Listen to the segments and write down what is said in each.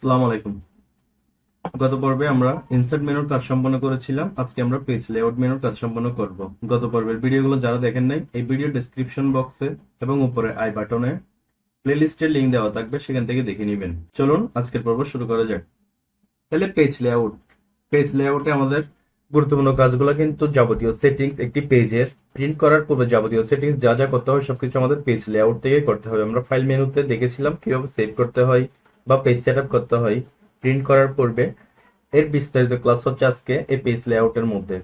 আসসালামু আলাইকুম। গত পর্বে আমরা ইনসার্ট মেনুর কাজ সম্পন্ন করেছিলাম। আজকে আমরা পেজ লেআউট মেনুর কাজ সম্পন্ন করব। গত পর্বের ভিডিওগুলো যারা দেখেন নাই, এই ভিডিও ডেসক্রিপশন বক্সে এবং উপরে আই বাটনে প্লেলিস্টের লিংক দেওয়া থাকবে, সেখান থেকে দেখে নেবেন। চলুন আজকের পর্ব শুরু করা যাক। তাহলে পেজ লেআউটে আমাদের গুরুত্বপূর্ণ কাজগুলো কিন্তু যাবতীয় সেটিংস, একটি পেজের প্রিন্ট করার পূর্বে যাবতীয় সেটিংস যা যা করতে হয় সবকিছু আমাদের পেজ লেআউট থেকে করতে হবে। আমরা ফাইল মেনুতে দেখেছিলাম কিভাবে সেভ করতে হয় বা পেজ সেটআপ করতে হয় প্রিন্ট করার পূর্বে। এর বিস্তারিত ক্লাস হচ্ছে আজকে এই পেজ লেআউটের মধ্যে।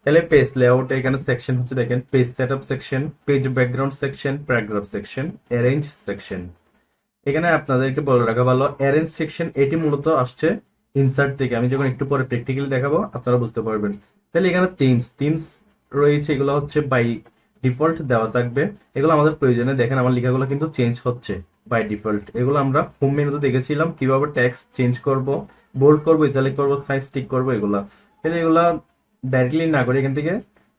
তাহলে পেজ লেআউটে এখানে সেকশন হচ্ছে, দেখেন, page setup section, page background section, paragraph section, arrange section. এখানে আপনাদেরকে বলে রাখা ভালো, অ্যারেঞ্জ সেকশন এটি মূলত আসছে ইনসার্ট থেকে। আমি যখন একটু পরে প্র্যাকটিক্যালি দেখাবো আপনারা বুঝতে পারবেন। তাহলে এখানে থিমস রয়েছে, এগুলো হচ্ছে বাই ডিফল্ট দেওয়া থাকবে। এগুলো আমাদের প্রয়োজনে, দেখেন আমার লেখাগুলো কিন্তু চেঞ্জ হচ্ছে বাই ডিফল্ট। এগুলো আমরা হোম মেনুতে দেখেছিলাম কিভাবে টেক্সট চেঞ্জ করব, বোল্ড করবো, ইটালিক করবো, সাইজ ঠিক করবো এগুলা। তাহলে এগুলা ডাইরেক্টলি না করে এখান থেকে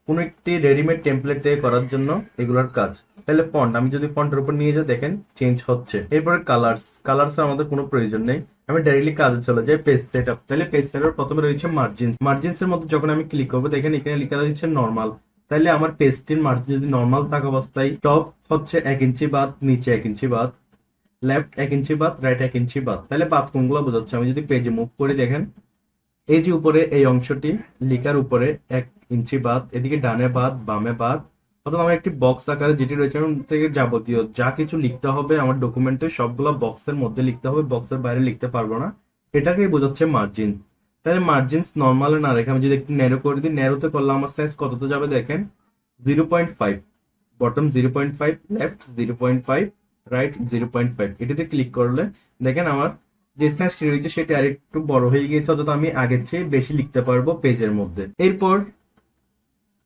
কোনো একটি রেডিমেড টেমপ্লেট থেকে করার জন্য এগুলোর কাজ। তাহলে ফন্ট, আমি যদি ফন্টের উপর নিয়ে যাই, দেখেন চেঞ্জ হচ্ছে। এরপরে কালার্স আমাদের কোনো প্রয়োজন নেই, আমি ডাইরেক্টলি কাজে চলে যাই পেজ সেটআপ। তাহলে পেজ সেটআপ প্রথমে রয়েছে মার্জিনস এর মধ্যে যখন আমি ক্লিক করবো, দেখেন এখানে লেখা রয়েছে নরমাল। তাহলে আমার পেজটির মার্জিন যদি নরমাল থাকা অবস্থায়, টপ হচ্ছে 1 ইঞ্চি বাদ, নিচে 1 ইঞ্চি বাদ, লেফট 1 ইঞ্চি বাদ, রাইট 1 ইঞ্চি বাদ। তাহলে বাদ কোনগুলো বোঝাচ্ছে? আমি যদি পেজে মুভ করে, দেখেন এই যে উপরে এই অংশটি লিখার উপরে 1 ইঞ্চি বাদ, এদিকে ডানে বাদ, বামে বাদ। অর্থাৎ আমার একটি বক্স আকারে যেটি রয়েছে থেকে যাবতীয় যা কিছু লিখতে হবে আমার ডকুমেন্টে সবগুলো বক্সের মধ্যে লিখতে হবে, বক্সের বাইরে লিখতে পারবো না। এটাকেই বোঝাচ্ছে মার্জিন। তাহলে মার্জিনস নর্মালে না রেখে আমি যদি একটু ন্যারো করে দিই, ন্যারোতে করলে আমার সাইজ কততে যাবে? দেখেন 0.5, বটম 0.5, লেফট 0.5, রাইট 0.5। এটিতে ক্লিক করলে দেখেন আমার যে সাইজটি রয়েছে সেটা আরেকটু বড় হয়ে গিয়েছে, অর্থাৎ আমি আগের চেয়ে বেশি লিখতে পারবো পেজের মধ্যে। এরপর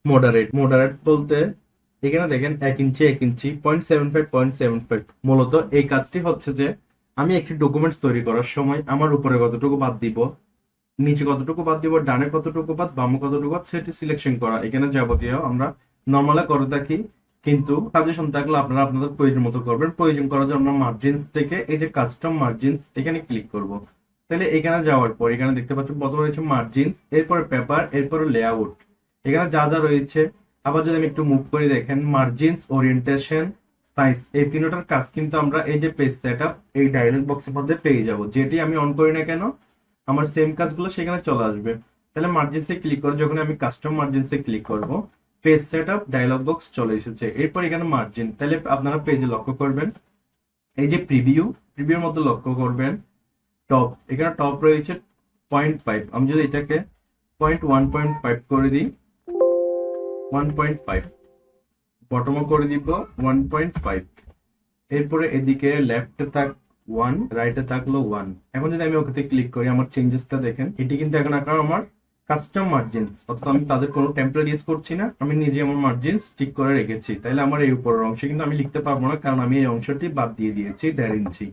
মডারেট বলতে এখানে দেখেন 1 ইঞ্চি 1 ইঞ্চি, 0.75 মূলত এই কাজটি হচ্ছে যে আমি একটি ডকুমেন্টস তৈরি করার সময় আমার উপরে কতটুকু বাদ দিব, নিচে কতটুকু বাদ দিব, ডানে কতটুকু বাদ, বামে কতটুকু বাদ, সেটি সিলেকশন করা। এখানে যাবতীয় আমরা নর্মালে করে থাকি, কিন্তু সাজেশন থাকলে আপনারা আপনাদের প্রয়োজন মতো করবেন। প্রয়োজন করার জন্য মার্জিনস থেকে এই যে কাস্টম মার্জিনস এখানে ক্লিক করব। তাহলে এখানে যাওয়ার পর এখানে দেখতে পাচ্ছেন প্রথমে রয়েছে মার্জিনস, এরপরে পেপার, এরপরে লেআউট, এখানে যা যা রয়েছে। আবার যদি আমি একটু মুভ করে, দেখেন মার্জিনস, ওরিয়েন্টেশন, সাইজ, এই তিনটার কাজ কিন্তু আমরা এই যে পেজ সেটআপ এই ডায়লগ বক্সের মধ্যে পেয়ে যাব। যেটি আমি অন করি না কেন আমার সেম কাজগুলো সেখানে চলে আসবে। তাহলে মার্জিনসে ক্লিক করে যখন আমি কাস্টম মার্জিনসে ক্লিক করব, পেজ সেটআপ ডায়লগ বক্স চলে এসেছে। এরপর এখানে মার্জিন, তাহলে আপনারা পেজে লক্ষ্য করবেন এই যে প্রিভিউর মধ্যে লক্ষ্য করবেন টপ, এখানে টপ রয়েছে 0.5। আমি যদি এটাকে 1.5 করে দিই, 1.5, বটমও করে দিব 1.5। এরপরে এদিকে লেফটে থাক 1, রাইটে থাকলো 1। এখন যদি আমি ওকে ক্লিক করি, আমার চেঞ্জেসটা দেখেন, এটি কিন্তু এখন আমার কাস্টম মার্জিনস, অর্থাৎ আমি তাদের কোনো টেমপ্লেট ইউজ করছি না, আমি নিজে আমার মার্জিনস ঠিক করে রেখেছি। তাহলে আমার এই উপরের অংশে কিন্তু আমি লিখতে পারবো না, কারণ আমি এই অংশটি বাদ দিয়ে দিয়েছি 1.5 ইঞ্চি।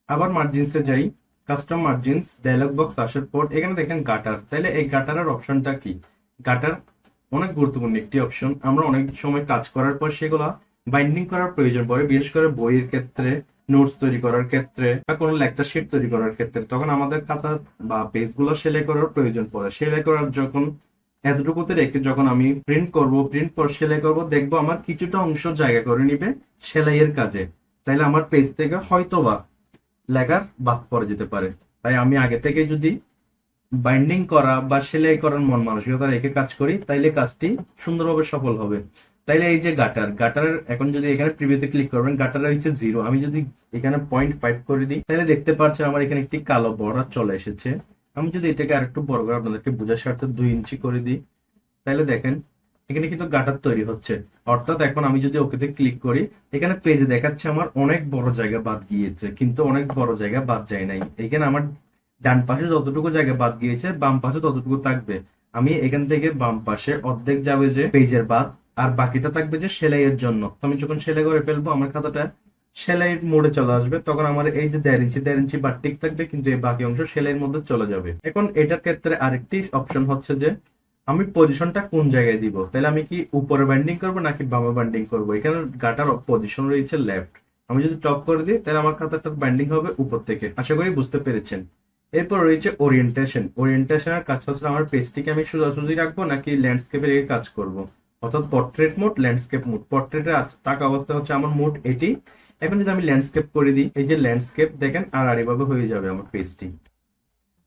আবার মার্জিনসে যাই, কাস্টম মার্জিনস, ডায়লগ বক্স আসার পর এখানে দেখেন গাটার। তাহলে এই গাটারের অপশনটা কি? গাটার অনেক গুরুত্বপূর্ণ একটি অপশন। আমরা অনেক সময় কাজ করার পর সেগুলা বাইন্ডিং করার প্রয়োজন পড়ে, বিশেষ করে বইয়ের ক্ষেত্রে, নোটস তৈরি করার ক্ষেত্রে বা কোনো লেকচার শিট তৈরি করার ক্ষেত্রে। তখন আমাদের খাতা বা পেজগুলো সেলাই করার প্রয়োজন পড়ে। সেলাই করার যখন এতটুকুতে রেখে যখন আমি প্রিন্ট পর সেলাই করব, দেখবো আমার কিছুটা অংশ জায়গা করে নিবে সেলাইয়ের কাজে। তাইলে আমার পেজ থেকে হয়তোবা লেখার বাদ পড়ে যেতে পারে। তাই আমি আগে থেকে যদি বাইন্ডিং করা বা সেলাই করার মন মানসিকতা রেখে কাজ করি, তাইলে কাজটি সুন্দরভাবে সফল হবে। তাইলে এই যে গাটারের এখন যদি এখানে প্রিভিউতে ক্লিক করবেন, গাটার হচ্ছে 0। আমি যদি এখানে 0.5 করে দিই, তাহলে দেখতে পাচ্ছেন আমার এখানে একটি কালো বর্ডার চলে এসেছে। আমি যদি এটাকে আরেকটু বড় করে আপনাদেরকে বোঝার স্বার্থে 2 ইঞ্চি করে দিই, তাহলে দেখেন এখানে কিন্তু গাটার তৈরি হচ্ছে। অর্থাৎ এখন আমি যদি ওকেতে ক্লিক করি, এখানে পেজে দেখাচ্ছে আমার অনেক বড় জায়গা বাদ গিয়েছে, কিন্তু অনেক বড় জায়গা বাদ যায় নাই। এখানে আমার ডান পাশে যতটুকু জায়গা বাদ গিয়েছে বাম পাশে ততটুকু থাকবে। আমি এখান থেকে বাম পাশে অর্ধেক যাবে যে পেজের বাদ, আর বাকিটা থাকবে যে সেলাইয়ের জন্য। আমি যখন সেলাই করে ফেলবো আমার খাতাটা সেলাইয়ের মোডে চলে আসবে, তখন আমার এই যে 1.5 ইঞ্চি বাদ ঠিক থাকবে, কিন্তু এই বাকি অংশ সেলাইয়ের মধ্যে চলে যাবে। এখন এটার ক্ষেত্রে আরেকটি অপশন হচ্ছে যে আমি পজিশনটা কোন জায়গায় দিব। তাহলে আমি কি উপরে বাইন্ডিং করবো নাকি বামে বাইন্ডিং করবো? এখানে গাটার পজিশন রয়েছে লেফট। আমি যদি টপ করে দিই, তাহলে আমার খাতাটার বাইন্ডিং হবে উপর থেকে। আশা করি বুঝতে পেরেছেন। এরপর রয়েছে ওরিয়েন্টেশন। ওরিয়েন্টেশনের কাজ হচ্ছে আমার পেজটিকে আমি সোজাসুজি রাখবো নাকি ল্যান্ডস্কেপে রেখে কাজ করব, অর্থাৎ পোর্ট্রেট মোড, ল্যান্ডস্কেপ মোড। পোর্ট্রেটে থাকা অবস্থা হচ্ছে আমার মোড এটি। এখন যদি আমি ল্যান্ডস্কেপ করে দিই, এই যে ল্যান্ডস্কেপ দেখেন আর এভাবে হয়ে যাবে আমার পেজটি।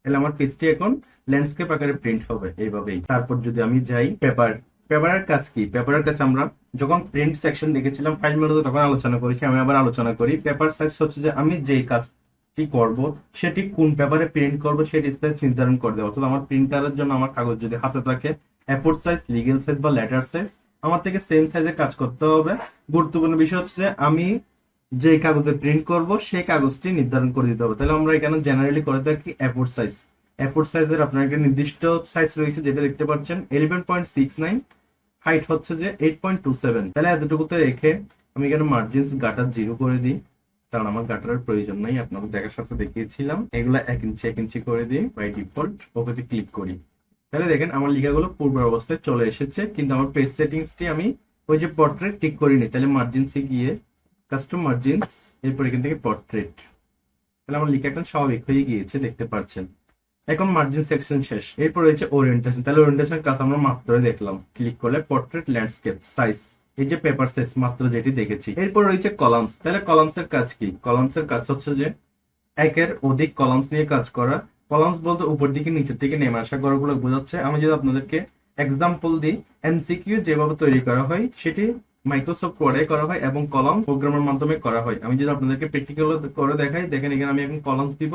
তাহলে আমার পেজটি এখন ল্যান্ডস্কেপ আকারে প্রিন্ট হবে এইভাবেই। তারপর যদি আমি যাই পেপার, পেপারের কাজ কি? পেপারের কাজ আমরা যখন প্রিন্ট সেকশন দেখেছিলাম ফাইল মেনুতে তখন আলোচনা করেছি, আমি আবার আলোচনা করি। পেপার সাইজ হচ্ছে যে আমি যেই কাজটি করব সেটি কোন পেপারে প্রিন্ট করব সেটি সাইজ নির্ধারণ করে দেওয়া। অর্থাৎ আমার প্রিন্টারের জন্য আমার কাগজ যদি হাতে থাকে A4 সাইজ, লিগেল সাইজ বা লেটার সাইজ, আমার থেকে সেম সাইজে কাজ করতে হবে। গুরুত্বপূর্ণ বিষয় হচ্ছে যে আমি যে কাগজে প্রিন্ট করব সেই কাগজটি নির্ধারণ করে দিতে হবে। তাহলে আমরা এখানে জেনারেলি করে থাকি A4 সাইজ। A4 সাইজের আপনার একটা নির্দিষ্ট সাইজ রয়েছে যেটা দেখতে পাচ্ছেন 11.69, হাইট হচ্ছে যে 8.27। তাহলে এতটুকুতে রেখে আমি এখানে মার্জিনস গাটার 0 করে দিই, কারণ আমার গাটারের প্রয়োজন নাই, আপনাদের দেখার সাথে দেখিয়েছিলাম। এগুলা 1 ইঞ্চি 1 ইঞ্চি করে দিই বাই ডিফল্ট, ওকেতে ক্লিক করি। তাহলে দেখেন আমার লেখাগুলো পূর্বের অবস্থায় চলে এসেছে, কিন্তু আমার পেজ সেটিংসটি আমি ওই যে পোর্ট্রেট ঠিক করিনি। তাহলে মার্জিনসে গিয়ে কাস্টম মার্জিনস, এরপর এখান থেকে পোর্ট্রেট। তাহলে আমার লেখাটা স্বাভাবিক হয়ে গিয়েছে, দেখতে পাচ্ছেন। এখন মার্জিন সেকশন শেষ, এরপর রয়েছে ওরিয়েন্টেশন। তাহলে ওরিয়েন্টেশন কাজ আমরা মাত্র দেখলাম, ক্লিক করলে পোর্ট্রেট, ল্যান্ডস্কেপ, সাইজ, এই যে পেপার সাইজ মাত্র যেটি দেখেছি। এরপর রয়েছে কলামস। তাহলে কলামসের কাজ কি? কলামসের কাজ হচ্ছে যে একের অধিক কলামস নিয়ে কাজ করা। কলামস বলতে উপর দিকে নিচের দিকে নেমে আসা ঘরগুলো বোঝাচ্ছে। আমি যদি আপনাদেরকে এক্সাম্পল দিই, এমসিকিউ যেভাবে তৈরি করা হয় সেটি মাইক্রোসফট ওয়ার্ডে করা হয় এবং কলামস প্রোগ্রামের মাধ্যমে করা হয়। আমি যদি আপনাদেরকে প্র্যাকটিক্যাল করে দেখাই, দেখেন এখানে আমি এখন কলামস দিব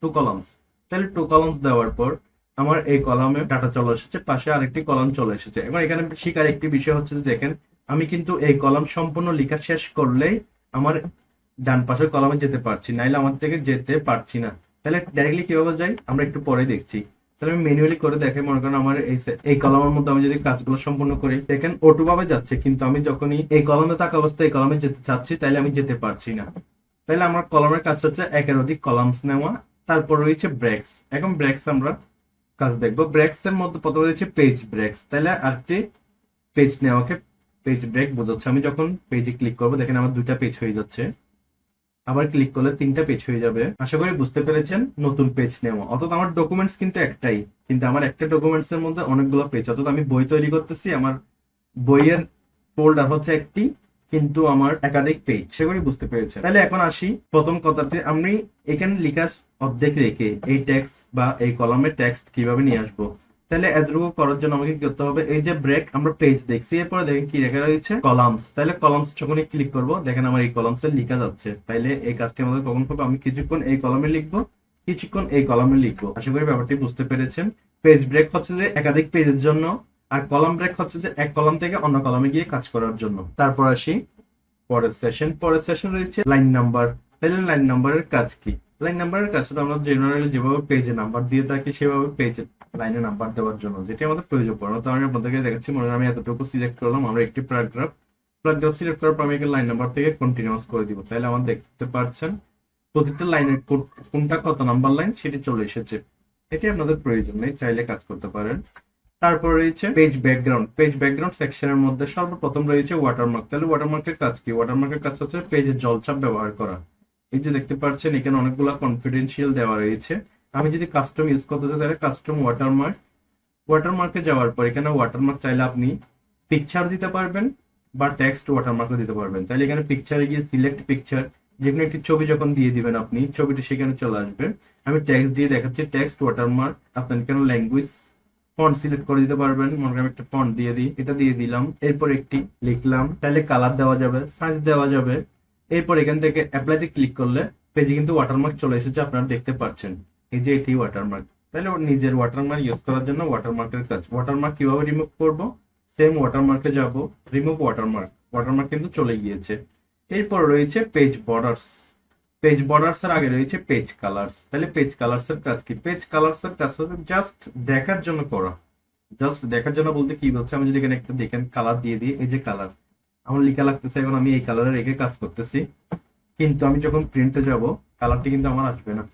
2 কলামস। তাহলে 2 কলামস দেওয়ার পর আমার এই কলামে ডাটা চলে এসেছে, পাশে আরেকটি কলাম চলে এসেছে। এবং এখানে শিকার একটি বিষয় হচ্ছে যে দেখেন আমি কিন্তু এই কলাম সম্পূর্ণ লেখা শেষ করলেই আমার ডান পাশের কলামে যেতে পারছি, নাইলে আমার থেকে যেতে পারছি না। তাহলে ডাইরেক্টলি কিভাবে যাই আমরা একটু পরে দেখছি। তাহলে আমি ম্যানুয়ালি করে দেখাই। মনে করেন আমার এই কলামের মধ্যে আমি যদি কাজগুলো সম্পূর্ণ করি, দেখেন অটো ভাবে যাচ্ছে, কিন্তু আমি যখনই এই কলামে থাকা অবস্থায় এই কলামে যেতে চাচ্ছি তাহলে আমি যেতে পারছি না। তাহলে আমার কলামের কাজ হচ্ছে একের অধিক কলামস নেওয়া। তারপর রয়েছে ব্রেকস। এখন ব্রেকস আমরা কাজ দেখবো। ব্রেকস এর মধ্যে প্রথমে রয়েছে পেজ ব্রেকস। তাহলে আরেকটি পেজ নেওয়াকে পেজ ব্রেক বোঝাচ্ছে। আমি যখন পেজে ক্লিক করবো দেখেন আমার 2টা পেজ হয়ে যাচ্ছে, আবার ক্লিক করলে 3টা পেজ হয়ে যাবে। আশা করি বুঝতে পেরেছেন নতুন পেজ নেওয়া। অর্থাৎ আমার ডকুমেন্টস কিন্তু একটাই, কিন্তু আমার একটা ডকুমেন্টস এর মধ্যে অনেকগুলো পেজ। অর্থাৎ আমি বই তৈরি করতেছি, আমার বইয়ের ফোল্ডার হচ্ছে একটি, কিন্তু আমার একাধিক পেজ। আশা করি বুঝতে পেরেছেন। তাহলে এখন আসি প্রথম কথাতে, আমি এখানে লেখার অর্ধেক রেখে এই টেক্সট বা এই কলামের টেক্সট কিভাবে নিয়ে আসবো। তাহলে এতটুকু করার জন্য আমাকে কি করতে হবে? এই যে ব্রেক, আমরা পেজ দেখছি, এরপরে দেখেন কি রেখা রয়েছে কলামস। তাহলে কলামস যখনই ক্লিক করব দেখেন আমার এই কলামস এ লেখা যাচ্ছে। তাইলে এই কাজটি আমাদের কখন করবো? আমি কিছুক্ষণ এই কলামে লিখবো, কিছুক্ষণ এই কলামে লিখবো। আশা করি ব্যাপারটি বুঝতে পেরেছেন। পেজ ব্রেক হচ্ছে যে একাধিক পেজের জন্য, আর কলাম ব্রেক হচ্ছে যে এক কলাম থেকে অন্য কলামে গিয়ে কাজ করার জন্য। তারপর আসি পরের সেশন। পরের সেশন রয়েছে লাইন নাম্বার। তাহলে লাইন নাম্বারের কাজ কি? লাইন নাম্বারের কাজটা আমরা জেনারেলি যেভাবে পেজে নাম্বার দিয়ে থাকি সেভাবে পেজে লাইনে নাম্বার দেওয়ার জন্য, যেটি আমাদের প্রয়োজন পড়ে। তো আমি আপনাদেরকে দেখাচ্ছি। মনে হয় আমি এতটুকু সিলেক্ট করলাম, আমরা একটি প্যারাগ্রাফ সিলেক্ট করার পর আমি লাইন নাম্বার থেকে কন্টিনিউয়াস করে দিব। তাহলে আমার দেখতে পাচ্ছেন প্রতিটা লাইনের কোনটা কত নাম্বার লাইন সেটি চলে এসেছে। এটি আপনাদের প্রয়োজন নেই, চাইলে কাজ করতে পারেন। তারপর রয়েছে পেজ ব্যাকগ্রাউন্ড। পেজ ব্যাকগ্রাউন্ড সেকশনের মধ্যে সর্বপ্রথম রয়েছে ওয়াটারমার্ক। তাহলে ওয়াটারমার্কের কাজ কি? ওয়াটারমার্কের কাজ হচ্ছে পেজের জলছাপ ব্যবহার করা। এই যে দেখতে পাচ্ছেন এখানে অনেকগুলো কনফিডেন্সিয়াল দেওয়া রয়েছে। আমি যদি কাস্টম ইউজ করতে চাই তাহলে কাস্টম ওয়াটারমার্কে যাওয়ার পর এখানে ওয়াটারমার্ক চাইলে আপনি পিকচার দিতে পারবেন বা টেক্সট ওয়াটারমার্কও দিতে পারবেন। তাহলে এখানে পিকচারে গিয়ে সিলেক্ট পিকচার, যেকোনো একটি ছবি যখন দিয়ে দিবেন আপনি ছবিটি সেখানে চলে আসবে। আমি টেক্সট দিয়ে দেখাচ্ছি, টেক্সট ওয়াটারমার্ক। আপনার এখানে ল্যাঙ্গুয়েজ ফন্ট সিলেক্ট করে দিতে পারবেন। মনে করেন একটা ফন্ট দিয়ে দিই, এটা দিয়ে দিলাম, এরপর একটি লিখলাম। তাহলে কালার দেওয়া যাবে, সাইজ দেওয়া যাবে। এরপর এখান থেকে অ্যাপ্লাইতে ক্লিক করলে পেজে কিন্তু ওয়াটারমার্ক চলে এসেছে, আপনারা দেখতে পাচ্ছেন। এই যে এটি ওয়াটারমার্ক। তাহলে নিজের ওয়াটারমার্ক ইউজ করার জন্য ওয়াটারমার্কের কাজ। ওয়াটারমার্ক কিভাবে রিমুভ করব? সেম ওয়াটারমার্কে যাব, রিমুভ ওয়াটারমার্ক। ওয়াটারমার্ক কিন্তু চলে গিয়েছে। এরপর রয়েছে পেজ বর্ডার্স। পেজ বর্ডার্স এর আগে রয়েছে পেজ কালার্স। তাহলে পেজ কালার্স এর কাজ কি? পেজ কালার্স এর কাজ হচ্ছে জাস্ট দেখার জন্য করা। জাস্ট দেখার জন্য বলতে কি বলছে, আমি যদি এখানে একটা দেখেন কালার দিয়ে দিই, এই যে কালার আমার লেখা লাগতেছে, এখন আমি এই কালারে রেখে কাজ করতেছি, কিন্তু আমি যখন প্রিন্টে যাব কালারটি কিন্তু আমার আসবে না।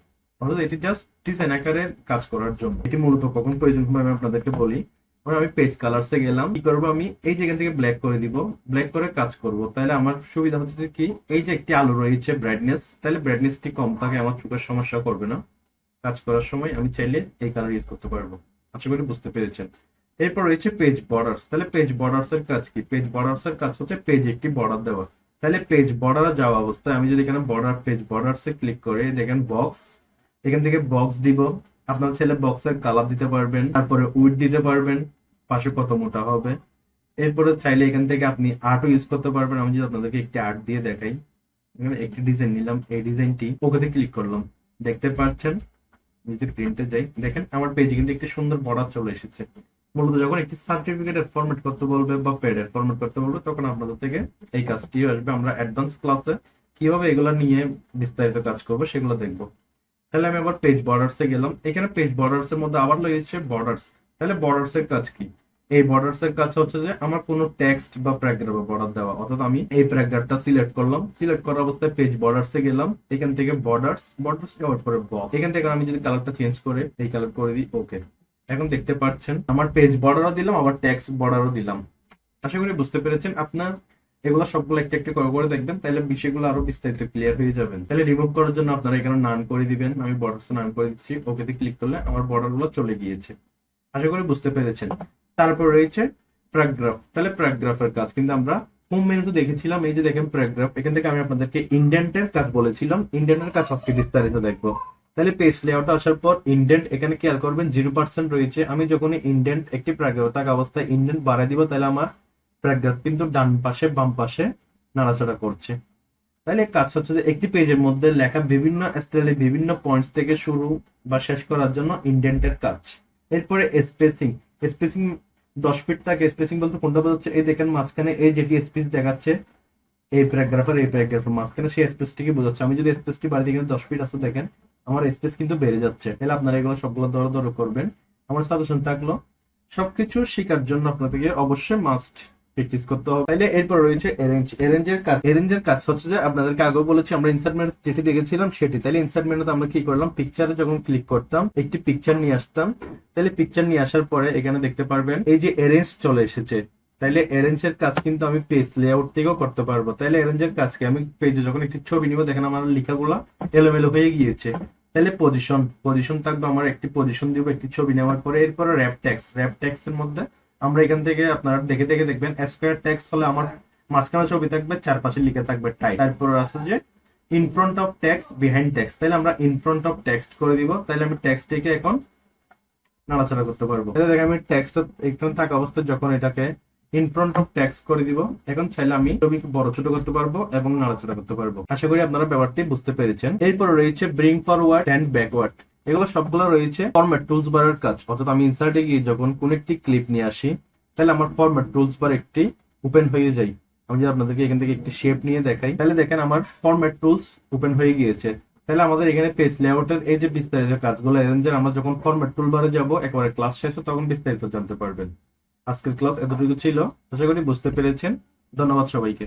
অর্থাৎ এটি জাস্ট ডিজাইন আকারে কাজ করার জন্য। এটি মূলত কখন প্রয়োজন হবে আমি আপনাদেরকে বলি। আমি পেজ কালার্সে গেলাম, কি করবো? আমি এই জায়গা থেকে ব্ল্যাক করে দিব, ব্ল্যাক করে কাজ করব। তাহলে আমার সুবিধা হচ্ছে যে কি, এই যে একটি আলো রয়েছে ব্রাইটনেস, তাহলে ব্রাইটনেসটি কম থাকে, আমার চোখের সমস্যা করবে না। কাজ করার সময় আমি চাইলে এই কালার ইউজ করতে পারবো। আশা করি বুঝতে পেরেছেন। এরপর রয়েছে পেজ বর্ডার্স। তাহলে পেজ বর্ডার্স এর কাজ কি? পেজ বর্ডার্স এর কাজ হচ্ছে পেজে একটি বর্ডার দেওয়া। তাহলে পেজ বর্ডারে যাওয়া অবস্থায় আমি যদি এখানে বর্ডার পেজ বর্ডার্স এ ক্লিক করে দেখেন বক্স, এখান থেকে বক্স দিব। আপনার ছেলে বক্সের কালার দিতে পারবেন, তারপরে উইডথ দিতে পারবেন, পাশে কত মোটা হবে। এরপরে চাইলে এখান থেকে আপনি আর্টও ইউজ করতে পারবেন। আমি যদি আপনাদেরকে একটি আর্ট দিয়ে দেখাই, এখানে একটি ডিজাইন নিলাম, এই ডিজাইনটি ওকেতে ক্লিক করলাম, দেখতে পাচ্ছেন। যদি প্রিন্টে যাই দেখেন আমার পেজে কিন্তু একটি সুন্দর বর্ডার চলে এসেছে। মূলত যখন একটি সার্টিফিকেটের ফরম্যাট করতে বলবে বা প্যাডের ফরম্যাট করতে বলবে তখন আপনাদের থেকে এই কাজটিও আসবে। আমরা অ্যাডভান্স ক্লাসে কিভাবে এগুলো নিয়ে বিস্তারিত কাজ করবো সেগুলো দেখবো। তাহলে আমি আবার পেজ বর্ডার্স এ গেলাম। এখানে পেজ বর্ডার্স এর মধ্যে আবার রয়েছে বর্ডার্স। তাহলে বর্ডার্স এর কাজ কি? এই বর্ডার্স এর কাজ হচ্ছে যে আমার কোনো টেক্সট বা প্যারাগ্রাফে বর্ডার দেওয়া, অর্থাৎ আমি এই প্যারাগ্রাফটা সিলেক্ট করলাম, সিলেক্ট করার অবস্থায় পেজ বর্ডার্স এ গেলাম, এখান থেকে বর্ডার্স যাওয়ার পরে বক্স, এখান থেকে আমি যদি কালারটা চেঞ্জ করে এই কালার করে দিই, ওকে। এখন দেখতে পাচ্ছেন আমার পেজ বর্ডারও দিলাম, আবার টেক্সট বর্ডারও দিলাম। আশা করি বুঝতে পেরেছেন। আপনার এগুলো সবগুলো একটা একটা করে দেখবেন, তাহলে বিষয়গুলো আরো বিস্তারিত ক্লিয়ার হয়ে যাবেন। তাহলে রিমুভ করার জন্য আপনারা এখানে নান করে দিবেন। আমি বর্ডার্স নান করে দিচ্ছি, ওকেতে ক্লিক করলে আমার বর্ডার গুলো চলে গিয়েছে। আশা করি বুঝতে পেরেছেন। তারপর রয়েছে প্যারাগ্রাফ। তাহলে প্যারাগ্রাফের কাজ কিন্তু আমরা হোম মেনুতে দেখেছিলাম। এই যে দেখেন প্যারাগ্রাফ, এখান থেকে আমি আপনাদেরকে ইন্ডেন্টের কাজ বলেছিলাম। ইন্ডেন্টের কাজ আজকে বিস্তারিত দেখবো। তাহলে পেজ লেআউটে আসার পর ইন্ডেন্ট এখানে খেয়াল করবেন 0% রয়েছে। আমি যখনই ইন্ডেন্ট একটি প্যারাগ্রাফ থাকা অবস্থায় ইন্ডেন্ট বাড়াই দিব, তাহলে আমার প্যারাগ্রাফ কিন্তু ডান পাশে বাম পাশে নাড়াচাড়া করছে। তাহলে কাজ হচ্ছে যে একটি পেজের মধ্যে লেখা বিভিন্ন স্টাইলে বিভিন্ন পয়েন্টস থেকে শুরু বা শেষ করার জন্য ইন্ডেন্টের কাজ। এরপরে স্পেসিং। স্পেসিং 10 ফিট থাকে। স্পেসিং বলতে কোনটা বোঝাচ্ছে? এই দেখেন মাঝখানে এই যেটি স্পেস দেখাচ্ছে এই প্যারাগ্রাফের মাঝখানে সেই স্পেসটিকে বোঝাচ্ছে। আমি যদি স্পেসটি বাড়ি দিকে 10 ফিট আছে দেখেন আমার স্পেস কিন্তু বেড়ে যাচ্ছে। তাহলে আপনারা এগুলো সবগুলো ধরে করবেন। আমার সাজেশন থাকলো সবকিছু শেখার জন্য আপনাদেরকে অবশ্যই মাস্ট প্র্যাকটিস করতে হবে। তাইলে এরপর রয়েছে অ্যারেঞ্জ। অ্যারেঞ্জের কাজ হচ্ছে যে আপনাদেরকে আগেও বলেছি আমরা ইনসার্ট মেনু যেটি দেখেছিলাম সেটি। তাহলে ইনসার্ট মেনুতে আমরা কি করলাম, পিকচারে যখন ক্লিক করতাম একটি পিকচার নিয়ে আসতাম। তাহলে পিকচার নিয়ে আসার পরে এখানে দেখতে পারবেন এই যে অ্যারেঞ্জ চলে এসেছে। তাইলে অ্যারেঞ্জের কাজ কিন্তু আমি পেজ লেআউট থেকেও করতে পারবো। তাইলে অ্যারেঞ্জের কাজকে আমি পেজে যখন একটি ছবি নিব দেখেন আমার লেখাগুলো এলোমেলো হয়ে গিয়েছে। তাহলে পজিশন থাকবে, আমার একটি পজিশন দিব একটি ছবি নেওয়ার পরে। এরপরে র‍্যাপ টেক্সট এর মধ্যে আমরা এখান থেকে আপনারা দেখে দেখবেন স্কয়ার টেক্সট হলে আমার মাঝখানে ছবি থাকবে, চারপাশে লিখে থাকবে টাইপ। তারপর আছে যে in front of text behind text. তাহলে আমরা ইন ফ্রন্ট অফ টেক্সট করে দিব। তাহলে আমি টেক্সটটিকে এখন নাড়াচাড়া করতে পারবো। তাহলে দেখেন আমি টেক্সট এখানে থাকা অবস্থায় যখন এটাকে ইন ফ্রন্ট অফ টেক্সট করে দিব, এখন চাইলে আমি ছবিকে বড় ছোট করতে পারবো এবং নাড়াচাড়া করতে পারবো। আশা করি আপনারা ব্যাপারটি বুঝতে পেরেছেন। এরপর রয়েছে ব্রিং ফরওয়ার্ড এন্ড ব্যাকওয়ার্ড। এগুলো সবগুলো রয়েছে ফরম্যাট টুলস বারের কাজ। অর্থাৎ আমি ইনসার্টে গিয়ে যখন কোন একটি ক্লিপ নিয়ে আসি তাহলে আমার ফরম্যাট টুলস বার একটি ওপেন হয়ে যায়। আমি যদি আপনাদেরকে এখান থেকে একটি শেপ নিয়ে দেখাই তাহলে দেখেন আমার ফরম্যাট টুলস ওপেন হয়ে গিয়েছে। তাহলে আমাদের এখানে পেজ লেআউটের এই যে বিস্তারিত কাজগুলো অ্যারেঞ্জের আমরা যখন ফরম্যাট টুলবারে যাব একবারে ক্লাস শেষে তখন বিস্তারিত জানতে পারবেন। আজকের ক্লাস এতটুকু ছিল। আশা করি বুঝতে পেরেছেন। ধন্যবাদ সবাইকে।